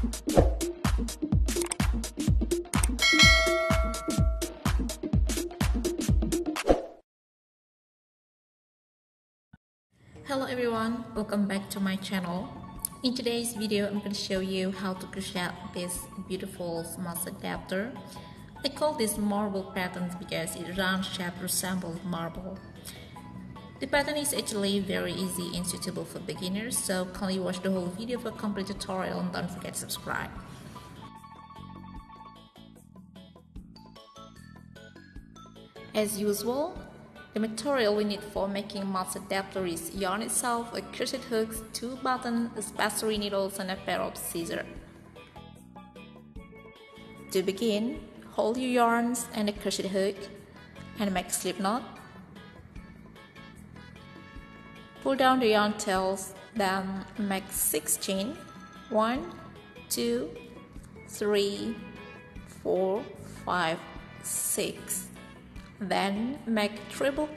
Hello everyone, welcome back to my channel. In today's video, I'm going to show you how to crochet this beautiful mouse adapter. I call this marble pattern because its round shape resembles marble. The pattern is actually very easy and suitable for beginners, so kindly watch the whole video for a complete tutorial and don't forget to subscribe. As usual, the material we need for making mouse adapter is yarn itself, a crochet hook, 2 buttons, a spacery needles, and a pair of scissors. To begin, hold your yarns and a crochet hook and make slip knot. Pull down the yarn tails, then make 6 chains. 1, 2, 3, 4, 5, 6. Then make treble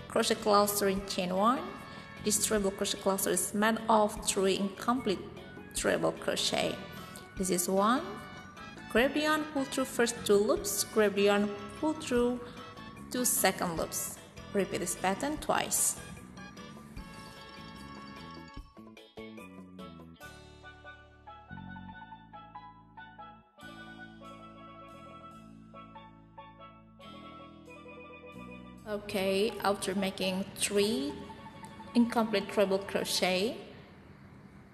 crochet cluster in chain 1. This treble crochet cluster is made of 3 incomplete treble crochet. This is 1. Grab the yarn, pull through first 2 loops. Grab the yarn, pull through 2 second loops. Repeat this pattern twice. Okay, after making 3 incomplete treble crochet,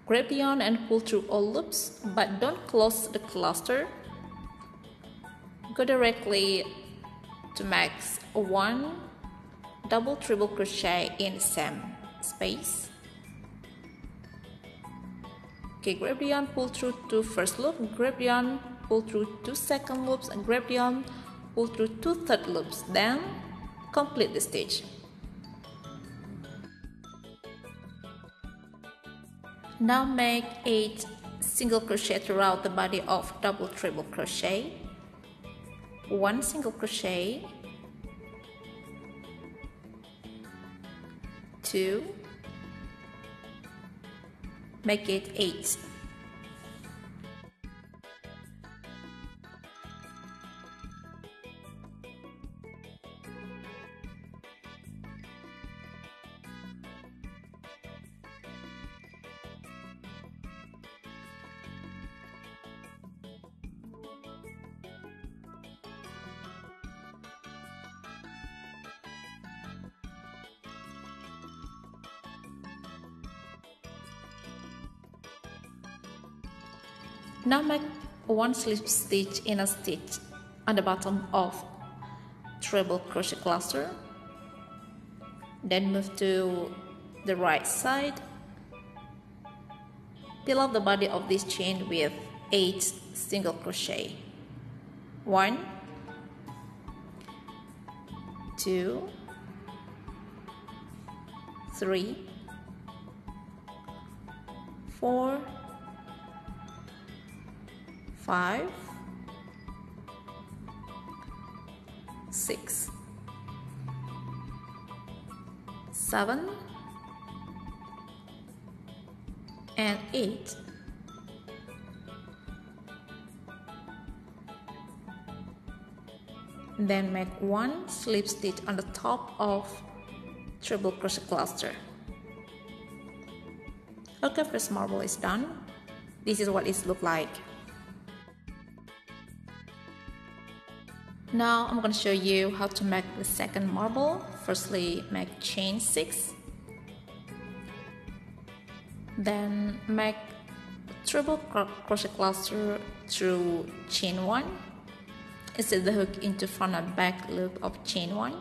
grab the yarn and pull through all loops, but don't close the cluster. Go directly to make 1 double treble crochet in the same space. Okay, grab the yarn, pull through 2 first loops, grab the yarn, pull through 2 second loops, and grab the yarn, pull through 2 third loops. Then complete the stitch. Now make 8 single crochet throughout the body of double treble crochet. 1 single crochet, 2, make it 8. Now make 1 slip stitch in a stitch on the bottom of treble crochet cluster. Then move to the right side. Peel off the body of this chain with 8 single crochet. 1, 2, 3, 4, 5, 6, 7, and 8. Then make 1 slip stitch on the top of treble crochet cluster. Okay, first marble is done. This is what it looks like. Now I'm going to show you how to make the second marble. Firstly, make chain 6. Then make treble crochet cluster through chain 1. Insert the hook into front and back loop of chain 1.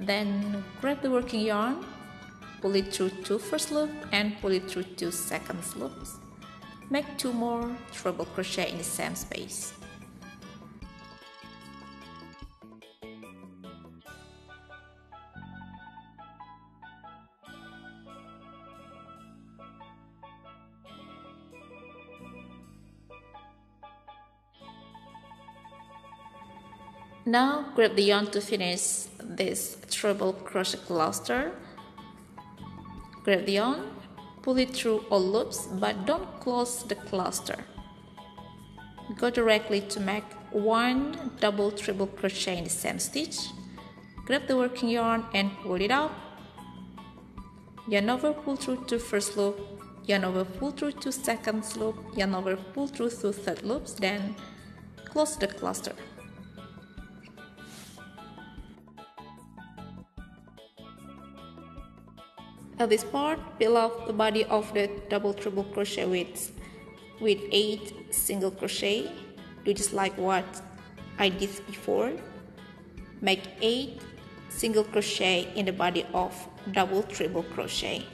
Then grab the working yarn, pull it through 2 first loop and pull it through 2 second loops. Make 2 more treble crochet in the same space. Now grab the yarn to finish this treble crochet cluster. Grab the yarn, pull it through all loops, but don't close the cluster. go directly to make one double treble crochet in the same stitch. Grab the working yarn and pull it out. Yarn over, pull through to first loop, yarn over, pull through to second loop, yarn over, pull through to third loops, then close the cluster. At this part, peel off the body of the double treble crochet with 8 single crochet. Do just like what I did before. Make 8 single crochet in the body of double treble crochet.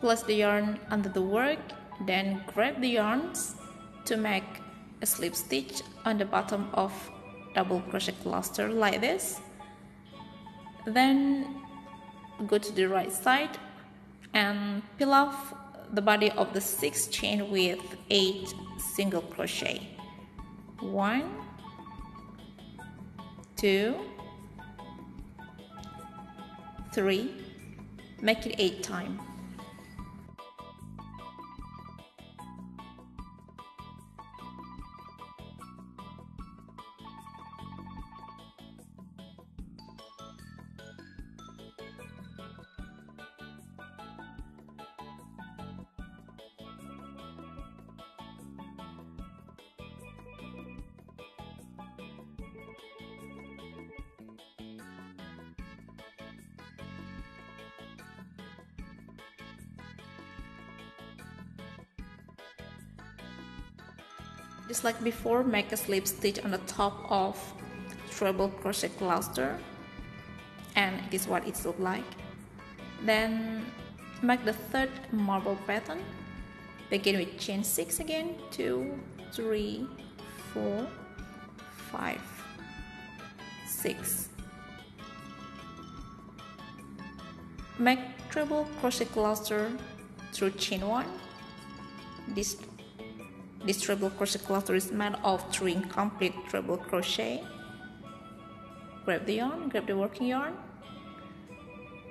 Place the yarn under the work, then grab the yarns to make a slip stitch on the bottom of double crochet cluster like this. Then go to the right side and peel off the body of the 6th chain with 8 single crochet. 1, 2, 3, make it 8 times. Just like before, make a slip stitch on the top of treble crochet cluster, and it is what it looks like. Then make the 3rd marble pattern. Begin with chain 6 again. 2, 3, 4, 5, 6. Make treble crochet cluster through chain 1. This treble crochet cluster is made of 3 incomplete treble crochet. Grab the yarn, grab the working yarn,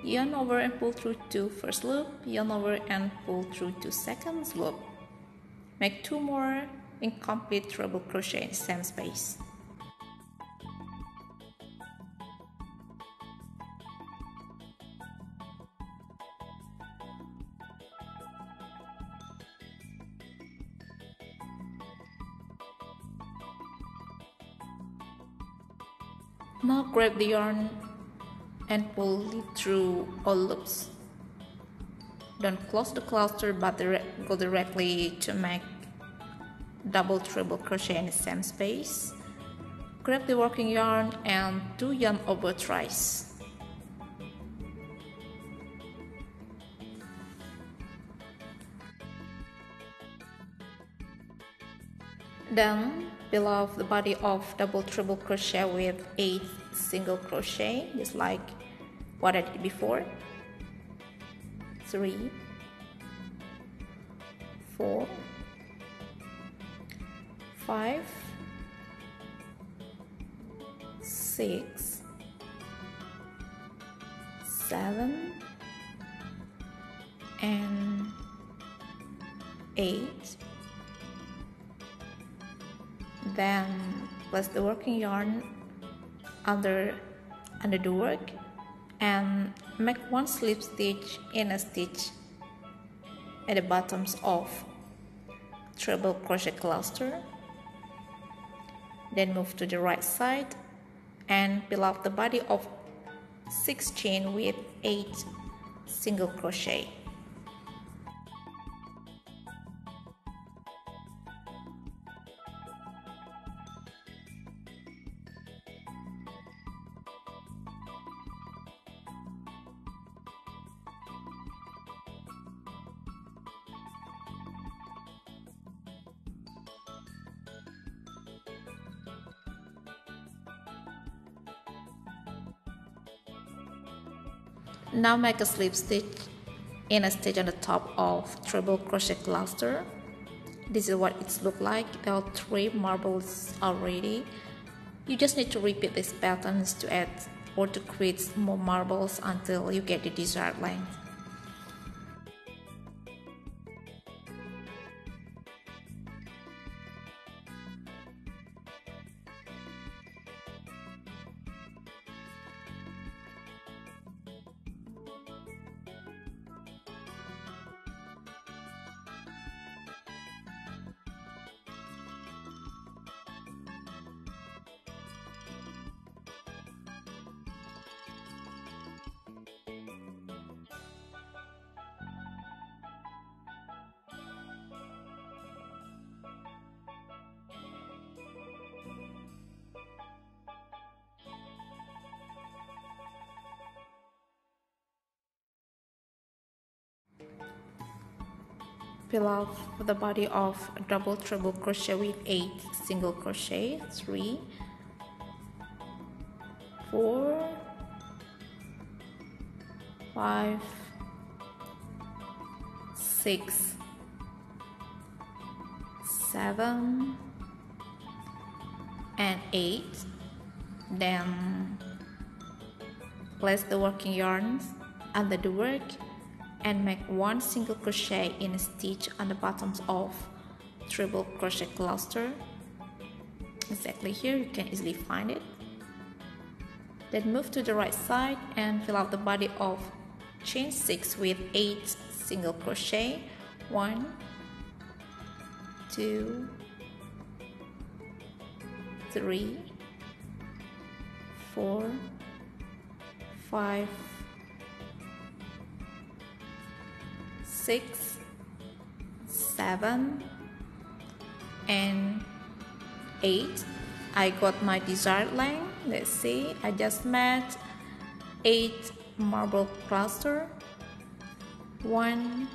yarn over and pull through to first loop, yarn over and pull through to second loop. Make 2 more incomplete treble crochet in the same space. Now grab the yarn and pull it through all loops. Don't close the cluster but go directly to make double treble crochet in the same space. Grab the working yarn and do yarn over thrice. Then peel off the body of double treble crochet with 8 single crochet, just like what I did before. 3, 4, 5, 6, 7, and 8. Then place the working yarn under the work and make 1 slip stitch in a stitch at the bottoms of treble crochet cluster. Then move to the right side and peel off the body of 6 chain with 8 single crochet. Now make a slip stitch in a stitch on the top of treble crochet cluster. This is what it looks like. There are 3 marbles already. You just need to repeat these patterns to add or to create more marbles until you get the desired length. Fill off the body of a double treble crochet with 8 single crochet. 3, 4, 5, 6, 7 and 8. Then place the working yarns under the work and make 1 single crochet in a stitch on the bottoms of treble crochet cluster. Exactly here, you can easily find it. Then move to the right side and fill out the body of chain 6 with 8 single crochet. 1, 2, 3, 4, 5, 6, 7 and 8. I got my desired length. Let's see, I just made 8 marble cluster. 1,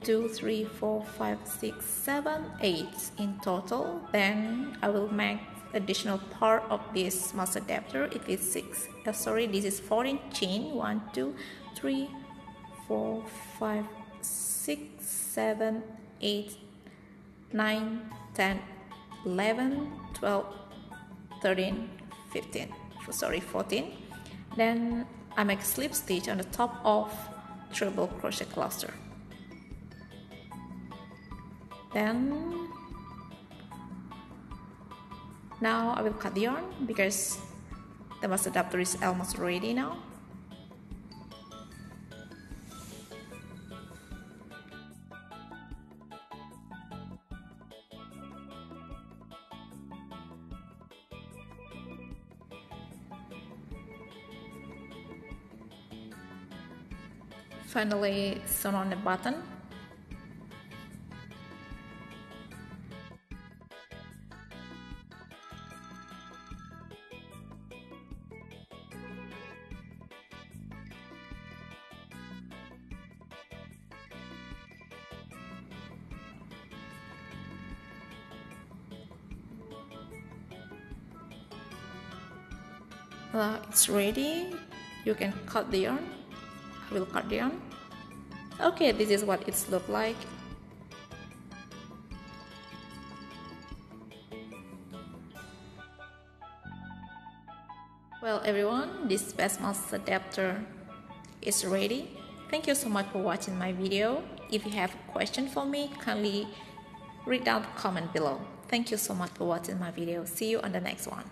2, 3, 4, 5, 6, 7, 8 in total. Then I will make additional part of this small adapter. It is 6. This is 14 chain. 1, 2, 3, 4, 5, 6, 7, 8, 9, 10, 11, 12, 13, 15. 14. Then I make a slip stitch on the top of treble crochet cluster. Then now I will cut the yarn because the mask adapter is almost ready now. Finally, sew on the button. It's ready. You can cut the yarn. I will cut the yarn. Okay, this is what it's look like. Well everyone, this best mouse adapter is ready. Thank you so much for watching my video. If you have a question for me, kindly read down the comment below. Thank you so much for watching my video. See you on the next one.